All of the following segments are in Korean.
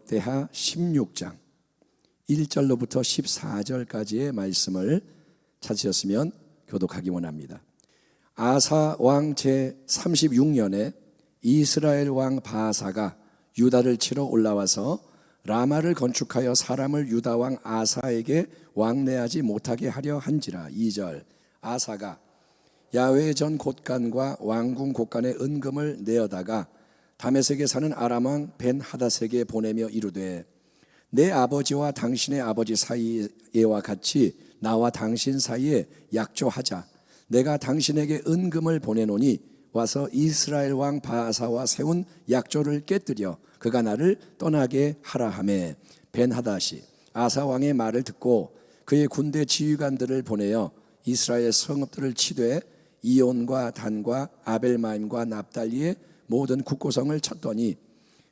역대하 16장 1절로부터 14절까지의 말씀을 찾으셨으면 교독하기 원합니다. 아사 왕 제36년에 이스라엘 왕 바아사가 유다를 치러 올라와서 라마를 건축하여 사람을 유다 왕 아사에게 왕래하지 못하게 하려 한지라. 2절 아사가 야훼의 전 곳간과 왕궁 곳간의 은금을 내어다가 다메섹에 사는 아람 왕 벤하닷에게 보내며 이르되 내 아버지와 당신의 아버지 사이에와 같이 나와 당신 사이에 약조하자. 내가 당신에게 은금을 보내노니 와서 이스라엘 왕 바아사와 세운 약조를 깨뜨려 그가 나를 떠나게 하라 하매 벤하닷이 아사 왕의 말을 듣고 그의 군대 지휘관들을 보내어 이스라엘 성읍들을 치되 이온과 단과 아벨마임과 납달리의 모든 국고성을 쳤더니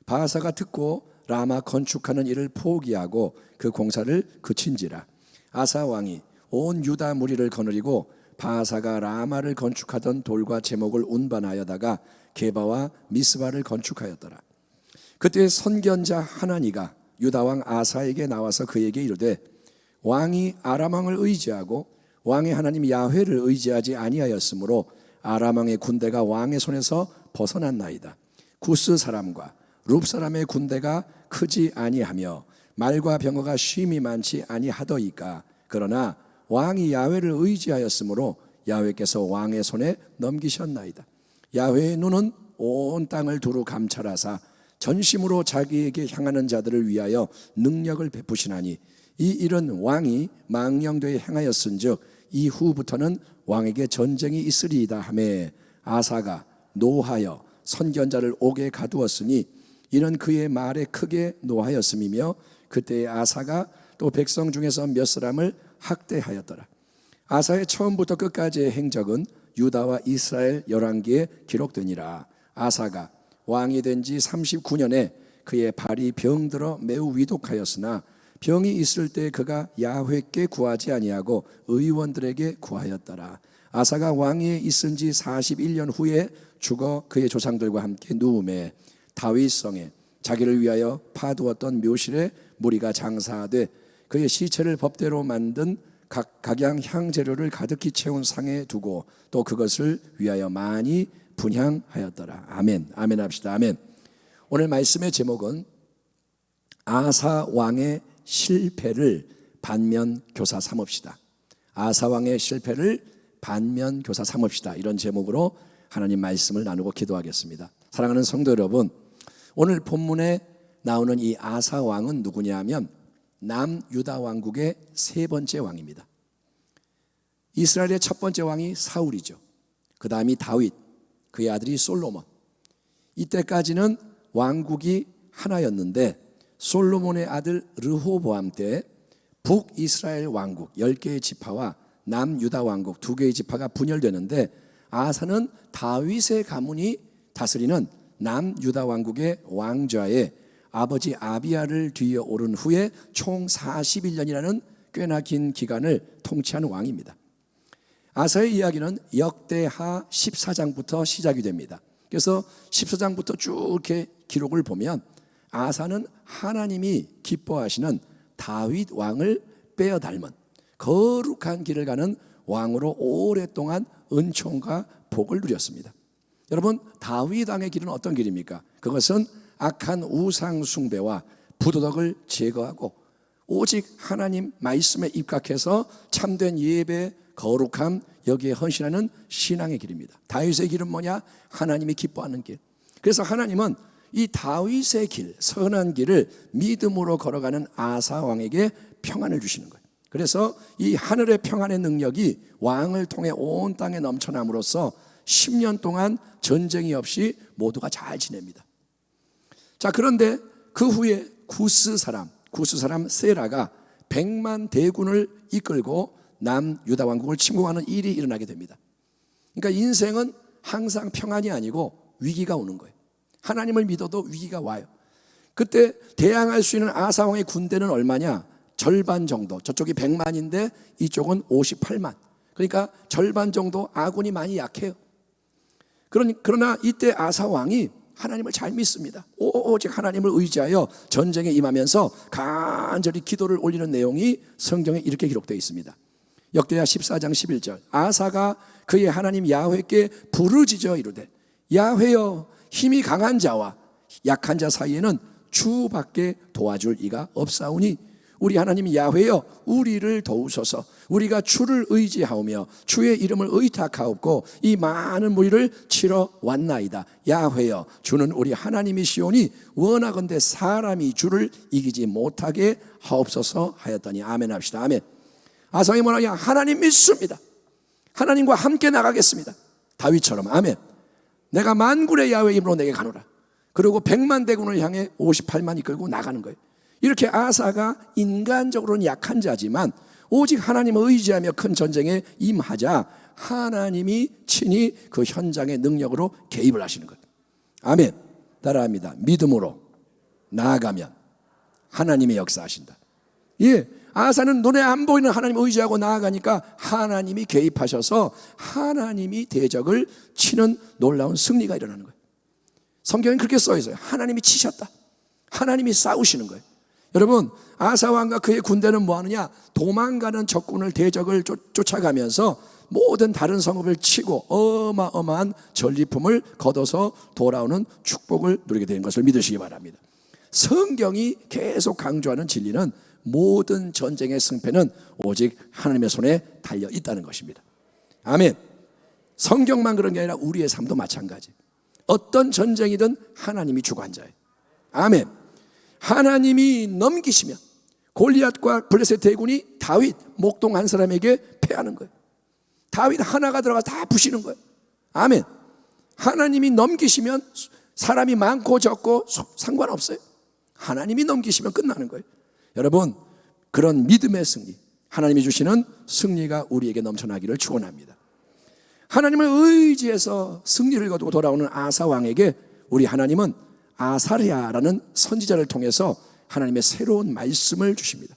바아사가 듣고 라마 건축하는 일을 포기하고 그 공사를 그친지라. 아사 왕이 온 유다 무리를 거느리고 바아사가 라마를 건축하던 돌과 제목을 운반하여다가 게바와 미스바를 건축하였더라. 그때 선견자 하나니가 유다 왕 아사에게 나와서 그에게 이르되 왕이 아람 왕을 의지하고 왕의 하나님 야훼를 의지하지 아니하였으므로 아람 왕의 군대가 왕의 손에서 벗어났나이다. 구스 사람과 룹 사람의 군대가 크지 아니하며 말과 병거가 쉼이 많지 아니하더이까. 그러나 왕이 야훼를 의지하였으므로 야훼께서 왕의 손에 넘기셨나이다. 야훼의 눈은 온 땅을 두루 감찰하사 전심으로 자기에게 향하는 자들을 위하여 능력을 베푸시나니 이 일은 왕이 망령되이 행하였은즉 이후부터는 왕에게 전쟁이 있으리이다 하매 아사가 노하여 선견자를 옥에 가두었으니 이는 그의 말에 크게 노하였음이며 그때의 아사가 또 백성 중에서 몇 사람을 학대하였더라. 아사의 처음부터 끝까지의 행적은 유다와 이스라엘 열왕기에 기록되니라. 아사가 왕이 된 지 39년에 그의 발이 병들어 매우 위독하였으나 병이 있을 때 그가 야훼께 구하지 아니하고 의원들에게 구하였더라. 아사가 왕위에 있은 지 41년 후에 죽어 그의 조상들과 함께 누움에 다윗성에 자기를 위하여 파두었던 묘실에 무리가 장사하되 그의 시체를 법대로 만든 각양 향재료를 가득히 채운 상에 두고 또 그것을 위하여 많이 분향하였더라. 아멘. 아멘 합시다. 아멘. 오늘 말씀의 제목은 아사 왕의 실패를 반면교사 삼읍시다. 아사 왕의 실패를 반면교사 삼읍시다. 이런 제목으로 하나님 말씀을 나누고 기도하겠습니다. 사랑하는 성도 여러분, 오늘 본문에 나오는 이 아사 왕은 누구냐 하면 남유다 왕국의 세 번째 왕입니다. 이스라엘의 첫 번째 왕이 사울이죠. 그 다음이 다윗, 그의 아들이 솔로몬. 이때까지는 왕국이 하나였는데 솔로몬의 아들 르호보암 때 북이스라엘 왕국 10개의 지파와 남유다 왕국 2개의 지파가 분열되는데 아사는 다윗의 가문이 다스리는 남유다 왕국의 왕좌에 아버지 아비야를 뒤에 오른 후에 총 41년이라는 꽤나 긴 기간을 통치한 왕입니다. 아사의 이야기는 역대하 14장부터 시작이 됩니다. 그래서 14장부터 쭉 이렇게 기록을 보면 아사는 하나님이 기뻐하시는 다윗 왕을 빼어 닮은 거룩한 길을 가는 왕으로 오랫동안 은총과 복을 누렸습니다. 여러분, 다윗 왕의 길은 어떤 길입니까? 그것은 악한 우상 숭배와 부도덕을 제거하고 오직 하나님 말씀에 입각해서 참된 예배, 거룩함, 여기에 헌신하는 신앙의 길입니다. 다윗의 길은 뭐냐? 하나님이 기뻐하는 길. 그래서 하나님은 이 다윗의 길, 선한 길을 믿음으로 걸어가는 아사 왕에게 평안을 주시는 거예요. 그래서 이 하늘의 평안의 능력이 왕을 통해 온 땅에 넘쳐남으로써 10년 동안 전쟁이 없이 모두가 잘 지냅니다. 자, 그런데 그 후에 구스 사람 세라가 100만 대군을 이끌고 남유다 왕국을 침공하는 일이 일어나게 됩니다. 그러니까 인생은 항상 평안이 아니고 위기가 오는 거예요. 하나님을 믿어도 위기가 와요. 그때 대항할 수 있는 아사 왕의 군대는 얼마냐? 절반 정도. 저쪽이 100만인데 이쪽은 58만. 그러니까 절반 정도 아군이 많이 약해요. 그러나 이때 아사 왕이 하나님을 잘 믿습니다. 오직 하나님을 의지하여 전쟁에 임하면서 간절히 기도를 올리는 내용이 성경에 이렇게 기록되어 있습니다. 역대하 14장 11절 아사가 그의 하나님 야훼께 부르짖어 이르되 야훼여 힘이 강한 자와 약한 자 사이에는 주밖에 도와줄 이가 없사오니 우리 하나님 야훼여 우리를 도우소서. 우리가 주를 의지하오며 주의 이름을 의탁하옵고 이 많은 무리를 치러 왔나이다. 야훼여 주는 우리 하나님이시오니 원하건대 사람이 주를 이기지 못하게 하옵소서 하였더니 아멘 합시다. 아멘. 아사가 뭐라냐? 하나님 믿습니다. 하나님과 함께 나가겠습니다. 다윗처럼 아멘. 내가 만군의 야훼 이름으로 내게 가노라. 그리고 100만 대군을 향해 58만 이끌고 나가는 거예요. 이렇게 아사가 인간적으로는 약한 자지만 오직 하나님을 의지하며 큰 전쟁에 임하자 하나님이 친히 그 현장의 능력으로 개입을 하시는 거예요. 아멘. 따라합니다. 믿음으로 나아가면 하나님의 역사하신다. 예, 아사는 눈에 안 보이는 하나님을 의지하고 나아가니까 하나님이 개입하셔서 하나님이 대적을 치는 놀라운 승리가 일어나는 거예요. 성경엔 그렇게 써 있어요. 하나님이 치셨다. 하나님이 싸우시는 거예요. 여러분, 아사 왕과 그의 군대는 뭐 하느냐? 도망가는 적군을 대적을 쫓아가면서 모든 다른 성읍을 치고 어마어마한 전리품을 거둬서 돌아오는 축복을 누리게 되는 것을 믿으시기 바랍니다. 성경이 계속 강조하는 진리는 모든 전쟁의 승패는 오직 하나님의 손에 달려 있다는 것입니다. 아멘. 성경만 그런 게 아니라 우리의 삶도 마찬가지. 어떤 전쟁이든 하나님이 주관자예요. 아멘. 하나님이 넘기시면 골리앗과 블레셋 대군이 다윗 목동 한 사람에게 패하는 거예요. 다윗 하나가 들어가서 다 부시는 거예요. 아멘. 하나님이 넘기시면 사람이 많고 적고 상관없어요. 하나님이 넘기시면 끝나는 거예요. 여러분, 그런 믿음의 승리, 하나님이 주시는 승리가 우리에게 넘쳐나기를 축원합니다. 하나님을 의지해서 승리를 거두고 돌아오는 아사 왕에게 우리 하나님은 아사랴라는 선지자를 통해서 하나님의 새로운 말씀을 주십니다.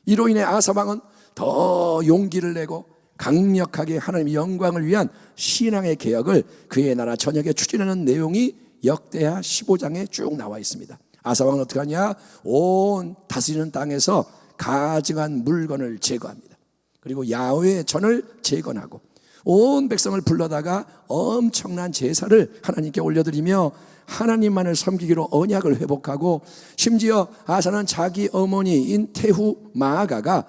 이로 인해 아사 왕은 더 용기를 내고 강력하게 하나님의 영광을 위한 신앙의 개혁을 그의 나라 전역에 추진하는 내용이 역대하 15장에 쭉 나와 있습니다. 아사 왕은 어떻게 하냐? 온 다스리는 땅에서 가증한 물건을 제거합니다. 그리고 야훼의 전을 재건하고 온 백성을 불러다가 엄청난 제사를 하나님께 올려드리며 하나님만을 섬기기로 언약을 회복하고 심지어 아사는 자기 어머니인 태후 마아가가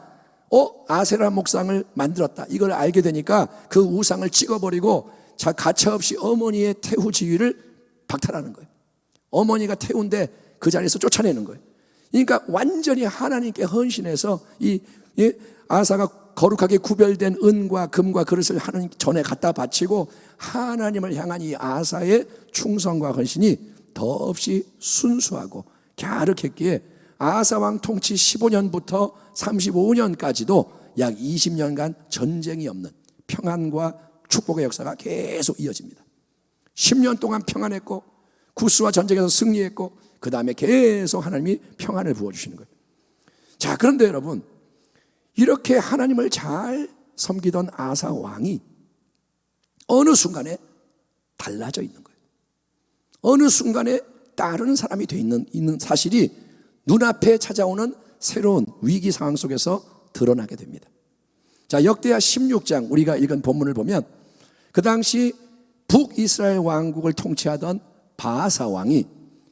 아세라 목상을 만들었다. 이걸 알게 되니까 그 우상을 찍어버리고 가차없이 어머니의 태후 지위를 박탈하는 거예요. 어머니가 태우인데 그 자리에서 쫓아내는 거예요. 그러니까 완전히 하나님께 헌신해서 아사가 거룩하게 구별된 은과 금과 그릇을 하나님 전에 갖다 바치고 하나님을 향한 이 아사의 충성과 헌신이 더없이 순수하고 갸륵했기에 아사 왕 통치 15년부터 35년까지도 약 20년간 전쟁이 없는 평안과 축복의 역사가 계속 이어집니다. 10년 동안 평안했고 구스와 전쟁에서 승리했고 그 다음에 계속 하나님이 평안을 부어주시는 거예요. 자, 그런데 여러분, 이렇게 하나님을 잘 섬기던 아사 왕이 어느 순간에 달라져 있는 거예요. 어느 순간에 따르는 사람이 돼 있는 사실이 눈앞에 찾아오는 새로운 위기 상황 속에서 드러나게 됩니다. 자, 역대하 16장 우리가 읽은 본문을 보면 그 당시 북이스라엘 왕국을 통치하던 바아사 왕이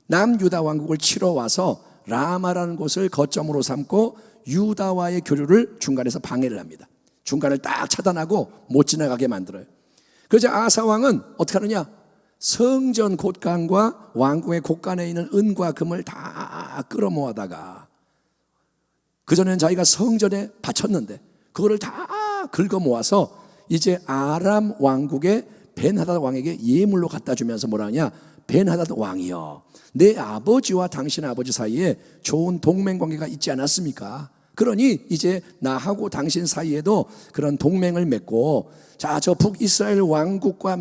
남유다 왕국을 치러 와서 라마라는 곳을 거점으로 삼고 유다와의 교류를 중간에서 방해를 합니다. 중간을 딱 차단하고 못 지나가게 만들어요. 그래서 아사 왕은 어떻게 하느냐? 성전 곳간과 왕궁의 곳간에 있는 은과 금을 다 끌어모아다가 그전에는 자기가 성전에 바쳤는데 그거를 다 긁어 모아서 이제 아람 왕국의 벤하닷 왕에게 예물로 갖다 주면서 뭐라 하냐? 벤하닷 왕이여, 내 아버지와 당신 아버지 사이에 좋은 동맹관계가 있지 않았습니까? 그러니 이제 나하고 당신 사이에도 그런 동맹을 맺고, 자, 저 북이스라엘 왕국과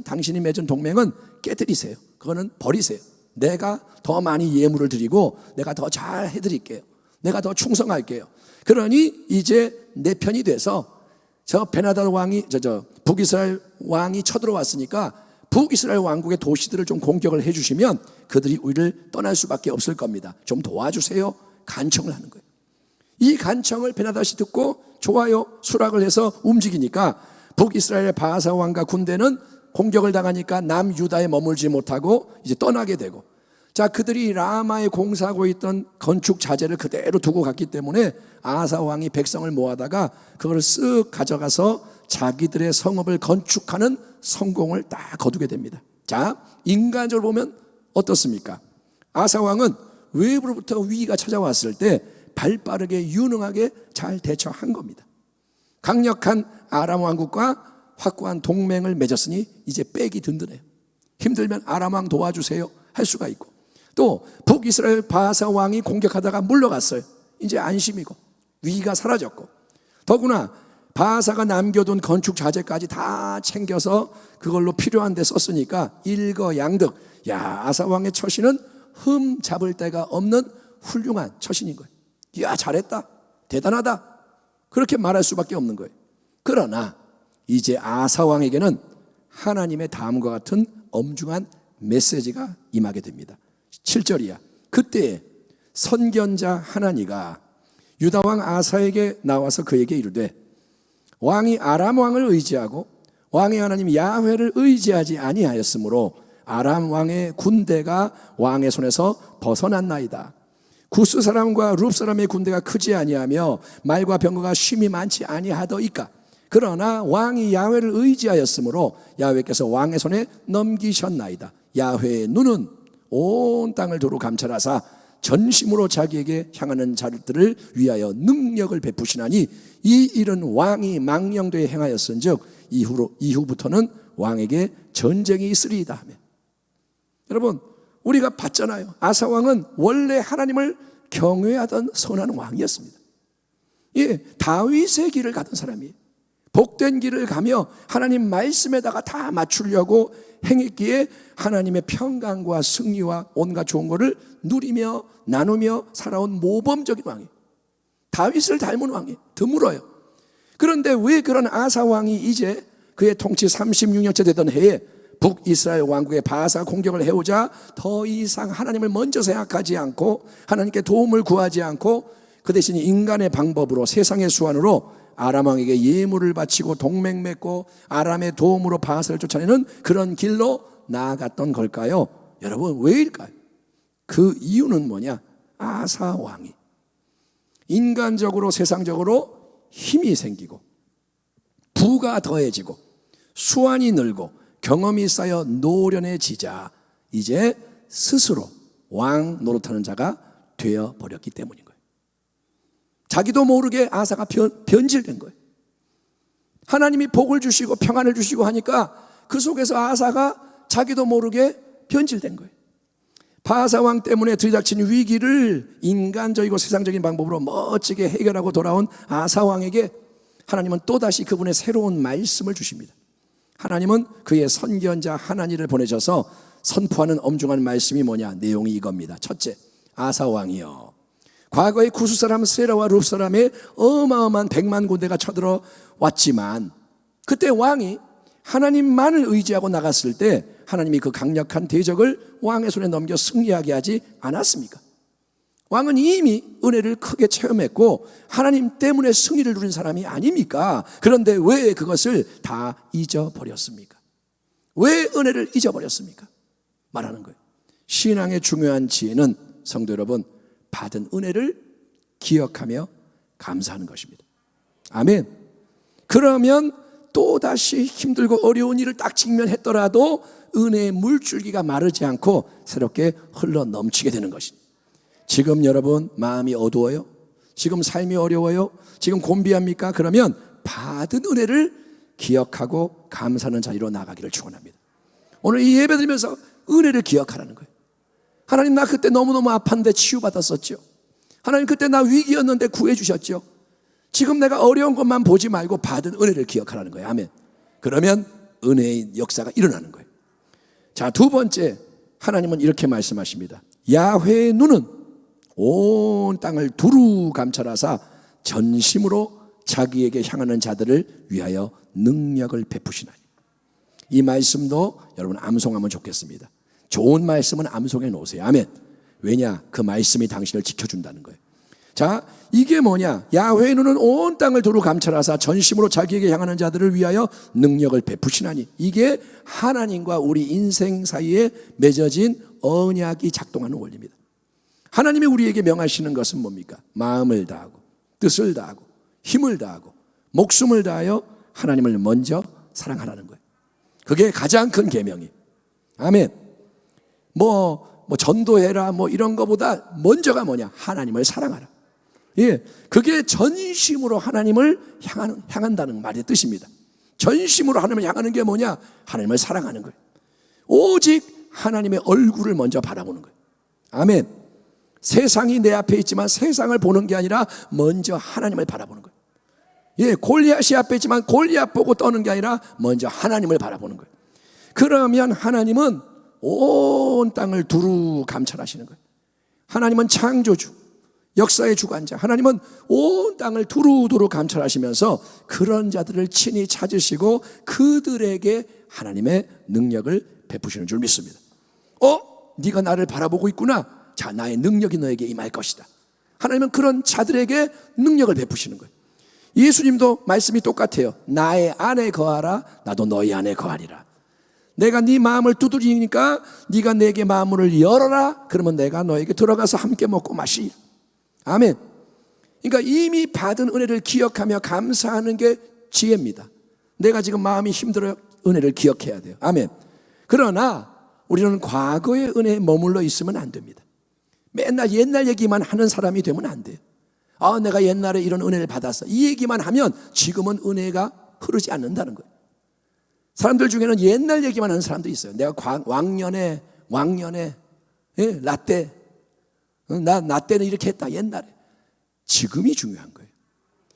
당신이 맺은 동맹은 깨뜨리세요. 그거는 버리세요. 내가 더 많이 예물을 드리고 내가 더 잘 해드릴게요. 내가 더 충성할게요. 그러니 이제 내 편이 돼서 저 벤하닷 왕이 북이스라엘 왕이 쳐들어왔으니까 북이스라엘 왕국의 도시들을 좀 공격을 해주시면 그들이 우리를 떠날 수밖에 없을 겁니다. 좀 도와주세요. 간청을 하는 거예요. 이 간청을 베나다시 듣고 좋아요, 수락을 해서 움직이니까 북이스라엘의 바하사 왕과 군대는 공격을 당하니까 남유다에 머물지 못하고 이제 떠나게 되고, 자, 그들이 라마에 공사하고 있던 건축 자재를 그대로 두고 갔기 때문에 아사 왕이 백성을 모아다가 그걸 쓱 가져가서 자기들의 성읍을 건축하는 성공을 딱 거두게 됩니다. 자, 인간적으로 보면 어떻습니까? 아사 왕은 외부로부터 위기가 찾아왔을 때 발빠르게 유능하게 잘 대처한 겁니다. 강력한 아람 왕국과 확고한 동맹을 맺었으니 이제 빼기 든든해요. 힘들면 아람 왕 도와주세요 할 수가 있고, 또 북이스라엘 바하사 왕이 공격하다가 물러갔어요. 이제 안심이고 위기가 사라졌고, 더구나 바하사가 남겨둔 건축 자재까지 다 챙겨서 그걸로 필요한 데 썼으니까 일거양득, 야, 아사 왕의 처신은 흠 잡을 데가 없는 훌륭한 처신인 거예요. 야, 잘했다, 대단하다, 그렇게 말할 수밖에 없는 거예요. 그러나 이제 아사 왕에게는 하나님의 다음과 같은 엄중한 메시지가 임하게 됩니다. 7절이야. 그때 선견자 하나니가 유다 왕 아사에게 나와서 그에게 이르되, 왕이 아람 왕을 의지하고 왕의 하나님 야훼를 의지하지 아니하였으므로 아람 왕의 군대가 왕의 손에서 벗어났나이다. 구스 사람과 룹 사람의 군대가 크지 아니하며 말과 병거가 쉼이 많지 아니하더이까. 그러나 왕이 야훼를 의지하였으므로 야훼께서 왕의 손에 넘기셨나이다. 야훼의 눈은 온 땅을 두루 감찰하사 전심으로 자기에게 향하는 자들을 위하여 능력을 베푸시나니 이 일은 왕이 망령되이 행하였은즉 이후부터는 왕에게 전쟁이 있으리이다 하며. 여러분, 우리가 봤잖아요. 아사 왕은 원래 하나님을 경외하던 선한 왕이었습니다. 예, 다윗의 길을 가던 사람이에요. 복된 길을 가며 하나님 말씀에다가 다 맞추려고 행했기에 하나님의 평강과 승리와 온갖 좋은 것을 누리며 나누며 살아온 모범적인 왕이에요. 다윗을 닮은 왕이에요. 드물어요. 그런데 왜 그런 아사 왕이 이제 그의 통치 36년째 되던 해에 북이스라엘 왕국의 바하사 공격을 해오자 더 이상 하나님을 먼저 생각하지 않고 하나님께 도움을 구하지 않고 그 대신 인간의 방법으로, 세상의 수완으로 아람 왕에게 예물을 바치고 동맹 맺고 아람의 도움으로 바하사를 쫓아내는 그런 길로 나아갔던 걸까요? 여러분, 왜일까요? 그 이유는 뭐냐? 아사 왕이 인간적으로 세상적으로 힘이 생기고 부가 더해지고 수완이 늘고 경험이 쌓여 노련해지자 이제 스스로 왕 노릇하는 자가 되어버렸기 때문인 거예요. 자기도 모르게 아사가 변질된 거예요. 하나님이 복을 주시고 평안을 주시고 하니까 그 속에서 아사가 자기도 모르게 변질된 거예요. 바하사 왕 때문에 들이닥친 위기를 인간적이고 세상적인 방법으로 멋지게 해결하고 돌아온 아사 왕에게 하나님은 또다시 그분의 새로운 말씀을 주십니다. 하나님은 그의 선견자 하나니를 보내셔서 선포하는 엄중한 말씀이 뭐냐? 내용이 이겁니다. 첫째, 아사 왕이여, 과거에 구스 사람 세라와 룹 사람의 어마어마한 100만 군대가 쳐들어왔지만 그때 왕이 하나님만을 의지하고 나갔을 때 하나님이 그 강력한 대적을 왕의 손에 넘겨 승리하게 하지 않았습니까? 왕은 이미 은혜를 크게 체험했고 하나님 때문에 승리를 누린 사람이 아닙니까? 그런데 왜 그것을 다 잊어버렸습니까? 왜 은혜를 잊어버렸습니까? 말하는 거예요. 신앙의 중요한 지혜는 성도 여러분, 받은 은혜를 기억하며 감사하는 것입니다. 아멘. 그러면 또다시 힘들고 어려운 일을 딱 직면했더라도 은혜의 물줄기가 마르지 않고 새롭게 흘러 넘치게 되는 것입니다. 지금 여러분 마음이 어두워요? 지금 삶이 어려워요? 지금 곤비합니까? 그러면 받은 은혜를 기억하고 감사하는 자리로 나가기를 축원합니다. 오늘 이 예배 드리면서 은혜를 기억하라는 거예요. 하나님, 나 그때 너무너무 아팠는데 치유받았었죠. 하나님, 그때 나 위기였는데 구해주셨죠. 지금 내가 어려운 것만 보지 말고 받은 은혜를 기억하라는 거예요. 아멘. 그러면 은혜의 역사가 일어나는 거예요. 자, 두 번째, 하나님은 이렇게 말씀하십니다. 야훼의 눈은 온 땅을 두루 감찰하사 전심으로 자기에게 향하는 자들을 위하여 능력을 베푸시나니. 이 말씀도 여러분 암송하면 좋겠습니다. 좋은 말씀은 암송해 놓으세요. 아멘. 왜냐? 그 말씀이 당신을 지켜준다는 거예요. 자, 이게 뭐냐? 야훼의 눈은 온 땅을 두루 감찰하사 전심으로 자기에게 향하는 자들을 위하여 능력을 베푸시나니, 이게 하나님과 우리 인생 사이에 맺어진 언약이 작동하는 원리입니다. 하나님이 우리에게 명하시는 것은 뭡니까? 마음을 다하고 뜻을 다하고 힘을 다하고 목숨을 다하여 하나님을 먼저 사랑하라는 거예요. 그게 가장 큰 계명이에요. 아멘. 전도해라 이런 거보다 먼저가 뭐냐? 하나님을 사랑하라. 예, 그게 전심으로 하나님을 향한다는 말의 뜻입니다. 전심으로 하나님을 향하는 게 뭐냐? 하나님을 사랑하는 거예요. 오직 하나님의 얼굴을 먼저 바라보는 거예요. 아멘. 세상이 내 앞에 있지만 세상을 보는 게 아니라 먼저 하나님을 바라보는 거예요. 예, 골리앗이 앞에 있지만 골리앗 보고 떠는 게 아니라 먼저 하나님을 바라보는 거예요. 그러면 하나님은 온 땅을 두루 감찰하시는 거예요. 하나님은 창조주, 역사의 주관자, 하나님은 온 땅을 두루두루 감찰하시면서 그런 자들을 친히 찾으시고 그들에게 하나님의 능력을 베푸시는 줄 믿습니다. 네가 나를 바라보고 있구나. 자, 나의 능력이 너에게 임할 것이다. 하나님은 그런 자들에게 능력을 베푸시는 거예요. 예수님도 말씀이 똑같아요. 나의 안에 거하라, 나도 너희 안에 거하리라. 내가 네 마음을 두드리니까 네가 내게 마음을 열어라. 그러면 내가 너에게 들어가서 함께 먹고 마시리라. 아멘. 그러니까 이미 받은 은혜를 기억하며 감사하는 게 지혜입니다. 내가 지금 마음이 힘들어요. 은혜를 기억해야 돼요. 아멘. 그러나 우리는 과거의 은혜에 머물러 있으면 안 됩니다. 맨날 옛날 얘기만 하는 사람이 되면 안 돼요. 내가 옛날에 이런 은혜를 받았어. 이 얘기만 하면 지금은 은혜가 흐르지 않는다는 거예요. 사람들 중에는 옛날 얘기만 하는 사람도 있어요. 내가 왕년에 예, 라떼 나 때는 이렇게 했다. 옛날에. 지금이 중요한 거예요.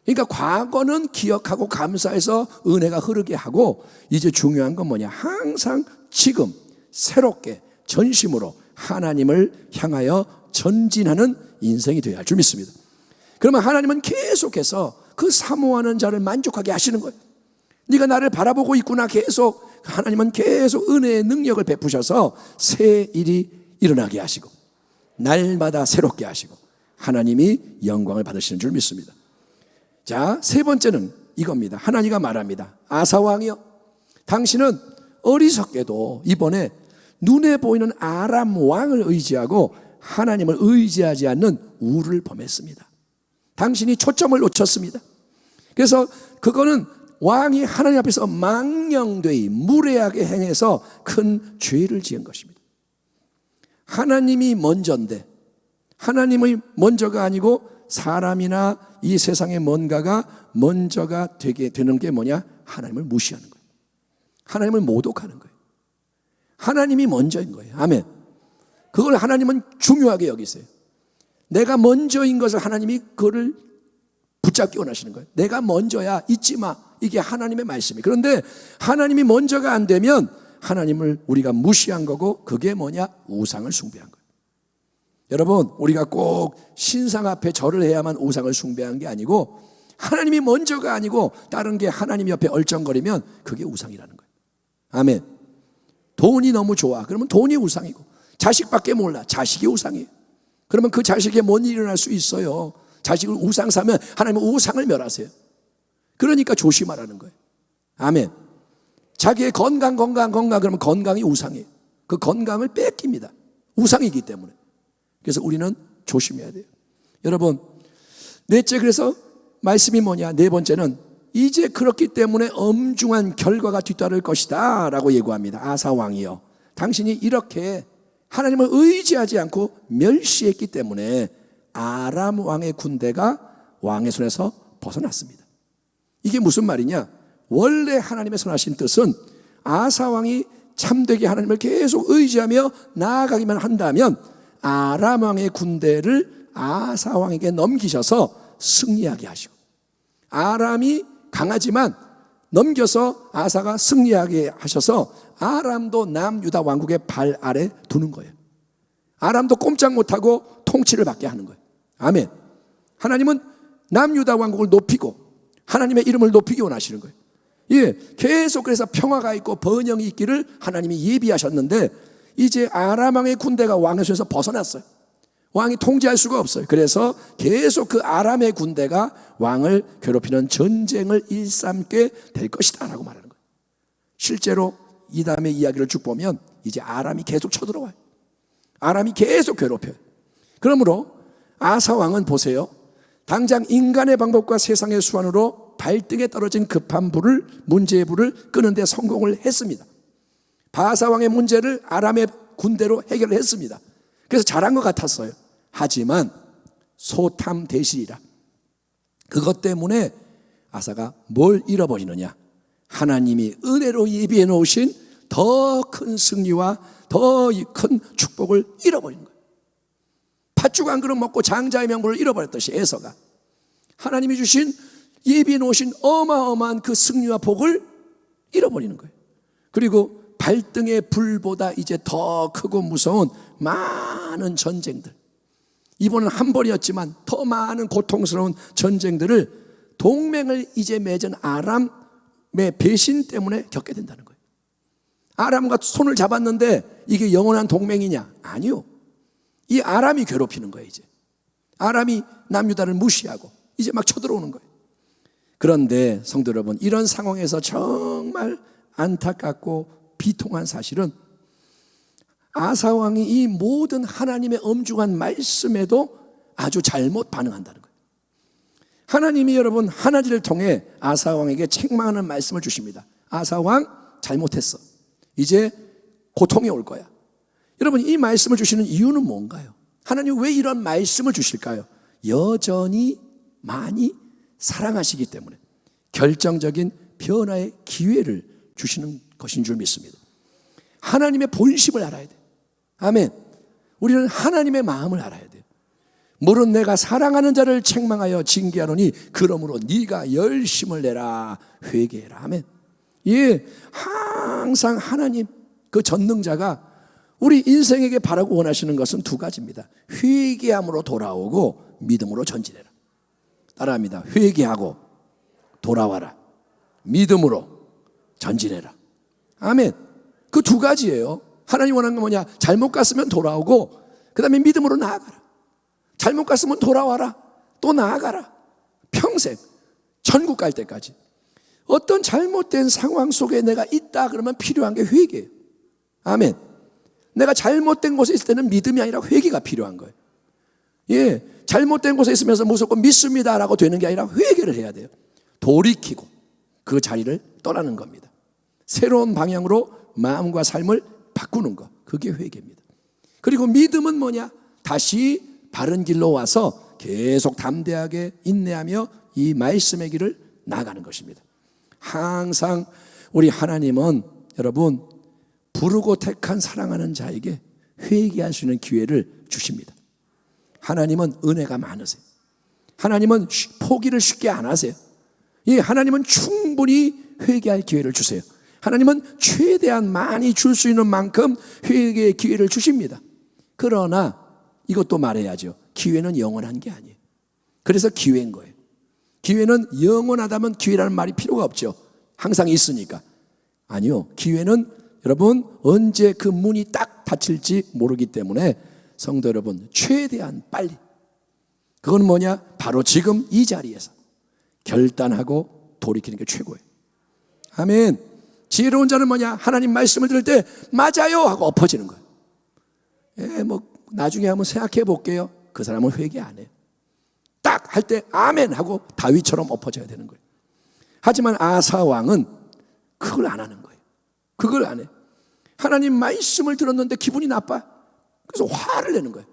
그러니까 과거는 기억하고 감사해서 은혜가 흐르게 하고, 이제 중요한 건 뭐냐? 항상 지금 새롭게 전심으로 하나님을 향하여 전진하는 인생이 되어야 할 줄 믿습니다. 그러면 하나님은 계속해서 그 사모하는 자를 만족하게 하시는 거예요. 네가 나를 바라보고 있구나. 계속 하나님은 계속 은혜의 능력을 베푸셔서 새 일이 일어나게 하시고 날마다 새롭게 하시고 하나님이 영광을 받으시는 줄 믿습니다. 자, 세 번째는 이겁니다. 하나님가 말합니다. 아사왕이여, 당신은 어리석게도 이번에 눈에 보이는 아람 왕을 의지하고 하나님을 의지하지 않는 우를 범했습니다. 당신이 초점을 놓쳤습니다. 그래서 그거는 왕이 하나님 앞에서 망령되이 무례하게 행해서 큰 죄를 지은 것입니다. 하나님이 먼저인데, 하나님의 먼저가 아니고 사람이나 이 세상의 뭔가가 먼저가 되게 되는 게 뭐냐? 하나님을 무시하는 거예요. 하나님을 모독하는 거예요. 하나님이 먼저인 거예요. 아멘. 그걸 하나님은 중요하게 여기세요. 내가 먼저인 것을 하나님이 그거를 붙잡기 원하시는 거예요. 내가 먼저야, 잊지 마. 이게 하나님의 말씀이에요. 그런데 하나님이 먼저가 안 되면 하나님을 우리가 무시한 거고, 그게 뭐냐? 우상을 숭배한 거예요. 여러분, 우리가 꼭 신상 앞에 절을 해야만 우상을 숭배한 게 아니고, 하나님이 먼저가 아니고 다른 게 하나님 옆에 얼쩡거리면 그게 우상이라는 거예요. 아멘. 돈이 너무 좋아. 그러면 돈이 우상이고, 자식밖에 몰라. 자식이 우상이에요. 그러면 그 자식에 뭔 일이 일어날 수 있어요. 자식을 우상 사면 하나님은 우상을 멸하세요. 그러니까 조심하라는 거예요. 아멘. 자기의 건강 그러면 건강이 우상이에요. 그 건강을 뺏깁니다. 우상이기 때문에. 그래서 우리는 조심해야 돼요. 여러분, 넷째, 그래서 말씀이 뭐냐? 네 번째는 이제 그렇기 때문에 엄중한 결과가 뒤따를 것이다 라고 예고합니다. 아사왕이여, 당신이 이렇게 하나님을 의지하지 않고 멸시했기 때문에 아람 왕의 군대가 왕의 손에서 벗어났습니다. 이게 무슨 말이냐? 원래 하나님의 선하신 뜻은 아사왕이 참되게 하나님을 계속 의지하며 나아가기만 한다면 아람 왕의 군대를 아사왕에게 넘기셔서 승리하게 하시고, 아람이 강하지만 넘겨서 아사가 승리하게 하셔서 아람도 남유다 왕국의 발 아래 두는 거예요. 아람도 꼼짝 못하고 통치를 받게 하는 거예요. 아멘. 하나님은 남유다 왕국을 높이고 하나님의 이름을 높이기 원하시는 거예요. 예, 계속 그래서 평화가 있고 번영이 있기를 하나님이 예비하셨는데 이제 아람 왕의 군대가 왕의 손에서 벗어났어요. 왕이 통제할 수가 없어요. 그래서 계속 그 아람의 군대가 왕을 괴롭히는 전쟁을 일삼게 될 것이다 라고 말하는 거예요. 실제로 이 다음에 이야기를 쭉 보면 이제 아람이 계속 쳐들어와요. 아람이 계속 괴롭혀요. 그러므로 아사 왕은 보세요. 당장 인간의 방법과 세상의 수완으로 발등에 떨어진 급한 불을, 문제의 불을 끄는데 성공을 했습니다. 바사 왕의 문제를 아람의 군대로 해결을 했습니다. 그래서 잘한 것 같았어요. 하지만 소탐 대실이라 그것 때문에 아사가 뭘 잃어버리느냐? 하나님이 은혜로 예비해 놓으신 더 큰 승리와 더 큰 축복을 잃어버리는 거예요. 팥죽 한 그릇 먹고 장자의 명분을 잃어버렸듯이 에서가 하나님이 주신 예비해 놓으신 어마어마한 그 승리와 복을 잃어버리는 거예요. 그리고 발등의 불보다 이제 더 크고 무서운 많은 전쟁들, 이번은 한 번이었지만 더 많은 고통스러운 전쟁들을 동맹을 이제 맺은 아람의 배신 때문에 겪게 된다는 거예요. 아람과 손을 잡았는데 이게 영원한 동맹이냐? 아니요. 이 아람이 괴롭히는 거예요. 이제 아람이 남유다를 무시하고 이제 막 쳐들어오는 거예요. 그런데 성도 여러분, 이런 상황에서 정말 안타깝고 비통한 사실은 아사 왕이 이 모든 하나님의 엄중한 말씀에도 아주 잘못 반응한다는 거예요. 하나님이 여러분 하나님을 통해 아사 왕에게 책망하는 말씀을 주십니다. 아사 왕 잘못했어. 이제 고통이 올 거야. 여러분, 이 말씀을 주시는 이유는 뭔가요? 하나님 왜 이런 말씀을 주실까요? 여전히 많이 사랑하시기 때문에 결정적인 변화의 기회를 주시는 것인 줄 믿습니다. 하나님의 본심을 알아야 돼요. 아멘. 우리는 하나님의 마음을 알아야 돼요. 물은 내가 사랑하는 자를 책망하여 징계하노니 그러므로 네가 열심을 내라 회개해라. 아멘. 예, 항상 하나님 그 전능자가 우리 인생에게 바라고 원하시는 것은 두 가지입니다. 회개함으로 돌아오고 믿음으로 전진해라. 따라합니다. 회개하고 돌아와라. 믿음으로 전진해라. 아멘. 그 두 가지예요. 하나님 원하는 건 뭐냐? 잘못 갔으면 돌아오고 그 다음에 믿음으로 나아가라. 잘못 갔으면 돌아와라. 또 나아가라. 평생 천국 갈 때까지. 어떤 잘못된 상황 속에 내가 있다 그러면 필요한 게 회개예요. 아멘. 내가 잘못된 곳에 있을 때는 믿음이 아니라 회개가 필요한 거예요. 예, 잘못된 곳에 있으면서 무조건 믿습니다라고 되는 게 아니라 회개를 해야 돼요. 돌이키고 그 자리를 떠나는 겁니다. 새로운 방향으로 마음과 삶을 바꾸는 것, 그게 회개입니다. 그리고 믿음은 뭐냐? 다시 바른 길로 와서 계속 담대하게 인내하며 이 말씀의 길을 나아가는 것입니다. 항상 우리 하나님은 여러분 부르고 택한 사랑하는 자에게 회개할 수 있는 기회를 주십니다. 하나님은 은혜가 많으세요. 하나님은 포기를 쉽게 안 하세요. 예, 하나님은 충분히 회개할 기회를 주세요. 하나님은 최대한 많이 줄 수 있는 만큼 회개의 기회를 주십니다. 그러나 이것도 말해야죠. 기회는 영원한 게 아니에요. 그래서 기회인 거예요. 기회는 영원하다면 기회라는 말이 필요가 없죠. 항상 있으니까. 아니요. 기회는 여러분 언제 그 문이 딱 닫힐지 모르기 때문에 성도 여러분 최대한 빨리, 그건 뭐냐? 바로 지금 이 자리에서 결단하고 돌이키는 게 최고예요. 아멘. 지혜로운 자는 뭐냐? 하나님 말씀을 들을 때 맞아요 하고 엎어지는 거예요. 예, 뭐 나중에 한번 생각해 볼게요. 그 사람은 회개 안 해요. 딱 할 때 아멘 하고 다윗처럼 엎어져야 되는 거예요. 하지만 아사 왕은 그걸 안 하는 거예요. 그걸 안 해. 하나님 말씀을 들었는데 기분이 나빠. 그래서 화를 내는 거예요.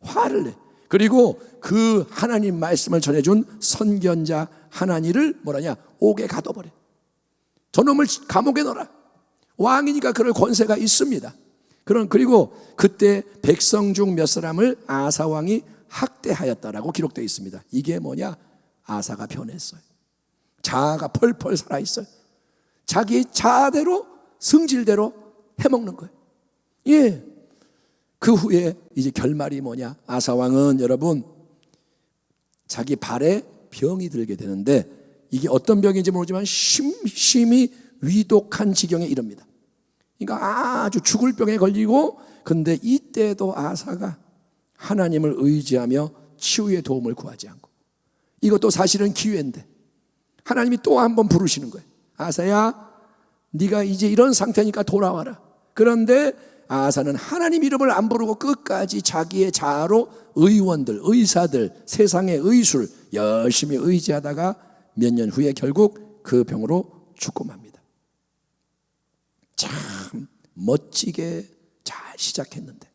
화를 내. 그리고 그 하나님 말씀을 전해준 선견자 하나니를 뭐라냐? 옥에 가둬버려. 저놈을 감옥에 넣어라. 왕이니까 그럴 권세가 있습니다. 그리고 그때 백성 중 몇 사람을 아사 왕이 학대하였다라고 기록되어 있습니다. 이게 뭐냐? 아사가 변했어요. 자아가 펄펄 살아있어요. 자기 자아대로 승질대로 해먹는 거예요. 예. 그 후에 이제 결말이 뭐냐? 아사 왕은 여러분 자기 발에 병이 들게 되는데 이게 어떤 병인지 모르지만 심히 위독한 지경에 이릅니다. 그러니까 아주 죽을 병에 걸리고, 근데 이때도 아사가 하나님을 의지하며 치유의 도움을 구하지 않고, 이것도 사실은 기회인데 하나님이 또 한 번 부르시는 거예요. 아사야, 네가 이제 이런 상태니까 돌아와라. 그런데 아사는 하나님 이름을 안 부르고 끝까지 자기의 자아로 의원들, 의사들, 세상의 의술 열심히 의지하다가 몇 년 후에 결국 그 병으로 죽고 맙니다. 참 멋지게 잘 시작했는데,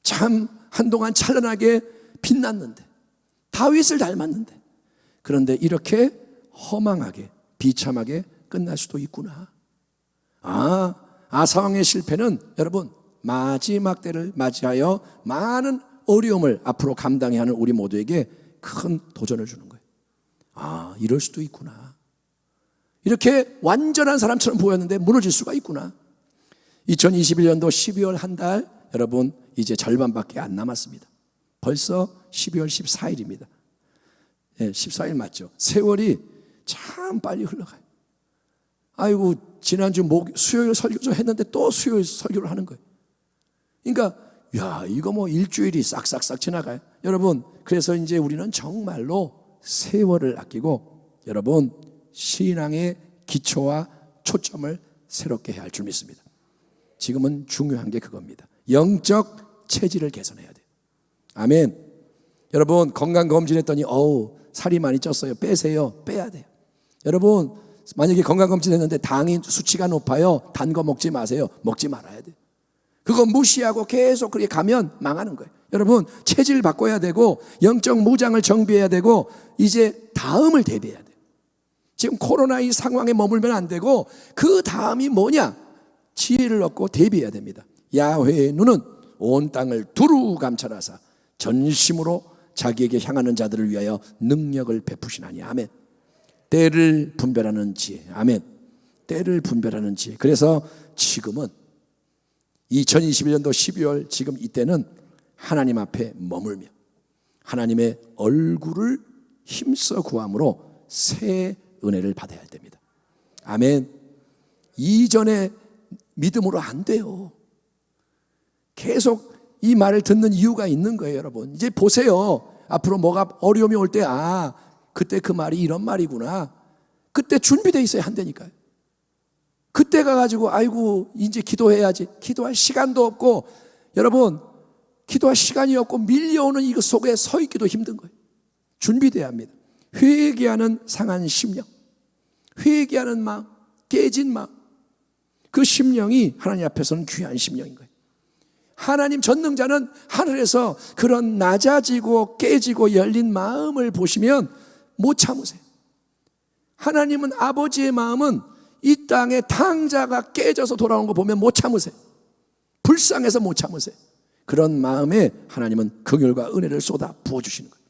참 한동안 찬란하게 빛났는데, 다윗을 닮았는데, 그런데 이렇게 허망하게 비참하게 끝날 수도 있구나. 아사왕의 실패는 여러분 마지막 때를 맞이하여 많은 어려움을 앞으로 감당해야 하는 우리 모두에게 큰 도전을 주는 거예요. 이럴 수도 있구나. 이렇게 완전한 사람처럼 보였는데 무너질 수가 있구나. 2021년도 12월 한 달, 여러분 이제 절반밖에 안 남았습니다. 벌써 12월 14일입니다. 14일 맞죠? 세월이 참 빨리 흘러가요. 아이고, 지난주 수요일 설교조 했는데 또 수요일 설교를 하는 거예요. 그러니까 이거 뭐 일주일이 싹싹싹 지나가요. 여러분, 그래서 이제 우리는 정말로 세월을 아끼고 여러분 신앙의 기초와 초점을 새롭게 해야 할 줄 믿습니다. 지금은 중요한 게 그겁니다. 영적 체질을 개선해야 돼요. 아멘. 여러분, 건강검진했더니 살이 많이 쪘어요. 빼세요. 빼야 돼요. 여러분, 만약에 건강검진했는데 당이 수치가 높아요. 단 거 먹지 마세요. 먹지 말아야 돼요. 그거 무시하고 계속 그렇게 가면 망하는 거예요. 여러분, 체질 바꿔야 되고 영적 무장을 정비해야 되고 이제 다음을 대비해야 돼요. 지금 코로나 이 상황에 머물면 안 되고 그 다음이 뭐냐? 지혜를 얻고 대비해야 됩니다. 야훼의 눈은 온 땅을 두루 감찰하사 전심으로 자기에게 향하는 자들을 위하여 능력을 베푸시나니. 아멘. 때를 분별하는 지혜. 아멘. 때를 분별하는 지혜. 그래서 지금은 2021년도 12월 지금 이때는 하나님 앞에 머물며 하나님의 얼굴을 힘써 구함으로 새 은혜를 받아야 할 때입니다. 아멘. 이전에 믿음으로 안 돼요. 계속 이 말을 듣는 이유가 있는 거예요, 여러분. 이제 보세요. 앞으로 뭐가 어려움이 올 때, 그때 그 말이 이런 말이구나. 그때 준비되어 있어야 한다니까요. 그때 가가지고 아이고 이제 기도해야지. 기도할 시간도 없고, 여러분 기도할 시간이 없고 밀려오는 이것 속에 서 있기도 힘든 거예요. 준비돼야 합니다. 회개하는 상한 심령, 회개하는 마음, 깨진 마음, 그 심령이 하나님 앞에서는 귀한 심령인 거예요. 하나님 전능자는 하늘에서 그런 낮아지고 깨지고 열린 마음을 보시면 못 참으세요. 하나님은 아버지의 마음은 이 땅에 탕자가 깨져서 돌아온 거 보면 못 참으세요. 불쌍해서 못 참으세요. 그런 마음에 하나님은 긍휼과 은혜를 쏟아 부어주시는 거예요.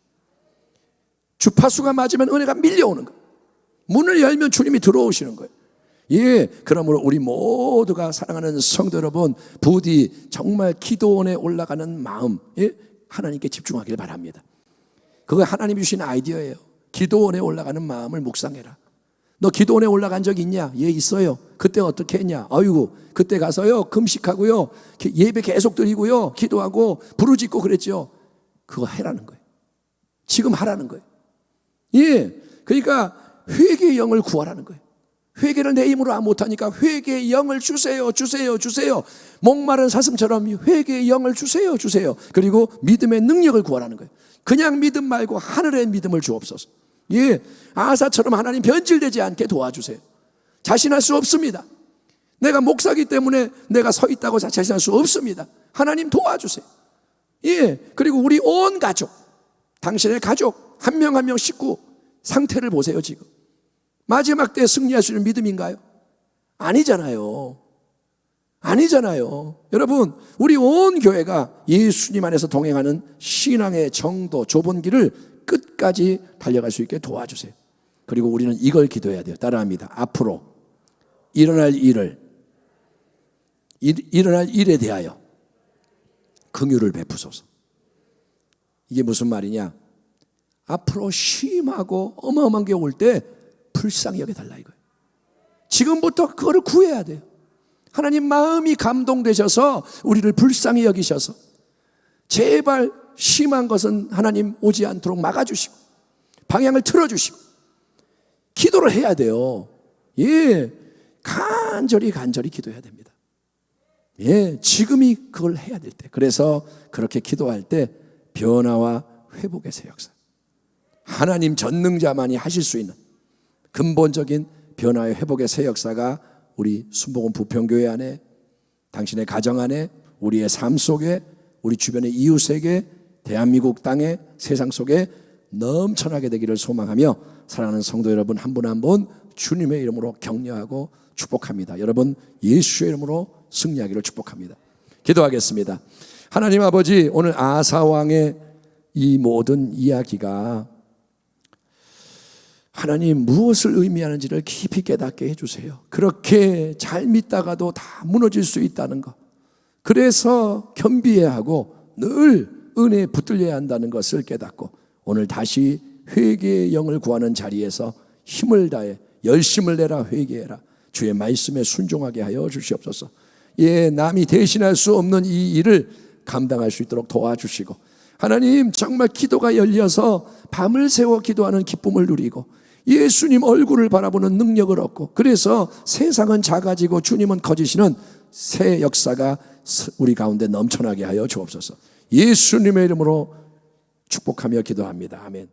주파수가 맞으면 은혜가 밀려오는 거예요. 문을 열면 주님이 들어오시는 거예요. 그러므로 우리 모두가 사랑하는 성도 여러분, 부디 정말 기도원에 올라가는 마음, 하나님께 집중하길 바랍니다. 그거 하나님이 주신 아이디어예요. 기도원에 올라가는 마음을 묵상해라. 너 기도원에 올라간 적 있냐? 있어요. 그때 어떻게 했냐? 아이고, 그때 가서요 금식하고요 예배 계속 드리고요 기도하고 부르짖고 그랬죠. 그거 해라는 거예요. 지금 하라는 거예요. 그러니까 회개의 영을 구하라는 거예요. 회개를 내 힘으로 못하니까 회개의 영을 주세요, 주세요, 주세요. 목마른 사슴처럼 회개의 영을 주세요, 주세요. 그리고 믿음의 능력을 구하라는 거예요. 그냥 믿음 말고 하늘의 믿음을 주옵소서. 아사처럼 하나님 변질되지 않게 도와주세요. 자신할 수 없습니다. 내가 목사기 때문에 내가 서 있다고 자신할 수 없습니다. 하나님 도와주세요. 그리고 우리 온 가족, 당신의 가족 한 명 한 명 식구 상태를 보세요. 지금 마지막 때 승리할 수 있는 믿음인가요? 아니잖아요. 아니잖아요. 여러분, 우리 온 교회가 예수님 안에서 동행하는 신앙의 정도, 좁은 길을 끝까지 달려갈 수 있게 도와주세요. 그리고 우리는 이걸 기도해야 돼요. 따라합니다. 앞으로 일어날 일에 대하여 긍휼을 베푸소서. 이게 무슨 말이냐? 앞으로 심하고 어마어마한 게 올 때 불쌍히 여겨달라 이거예요. 지금부터 그거를 구해야 돼요. 하나님 마음이 감동되셔서 우리를 불쌍히 여기셔서 제발 심한 것은 하나님 오지 않도록 막아주시고 방향을 틀어주시고 기도를 해야 돼요. 예, 간절히 기도해야 됩니다. 예, 지금이 그걸 해야 될 때. 그래서 그렇게 기도할 때 변화와 회복의 새 역사, 하나님 전능자만이 하실 수 있는 근본적인 변화의 회복의 새 역사가 우리 순복음 부평교회 안에, 당신의 가정 안에, 우리의 삶 속에, 우리 주변의 이웃에게, 대한민국 땅에, 세상 속에 넘쳐나게 되기를 소망하며 사랑하는 성도 여러분 한 분 한 분 주님의 이름으로 격려하고 축복합니다. 여러분 예수의 이름으로 승리하기를 축복합니다. 기도하겠습니다. 하나님 아버지, 오늘 아사 왕의 이 모든 이야기가 하나님 무엇을 의미하는지를 깊이 깨닫게 해주세요. 그렇게 잘 믿다가도 다 무너질 수 있다는 것, 그래서 겸비해야 하고 늘 은혜에 붙들려야 한다는 것을 깨닫고 오늘 다시 회개의 영을 구하는 자리에서 힘을 다해 열심을 내라 회개해라, 주의 말씀에 순종하게 하여 주시옵소서. 예, 남이 대신할 수 없는 이 일을 감당할 수 있도록 도와주시고 하나님 정말 기도가 열려서 밤을 새워 기도하는 기쁨을 누리고 예수님 얼굴을 바라보는 능력을 얻고 그래서 세상은 작아지고 주님은 커지시는 새 역사가 우리 가운데 넘쳐나게 하여 주옵소서. 예수님의 이름으로 축복하며 기도합니다. 아멘.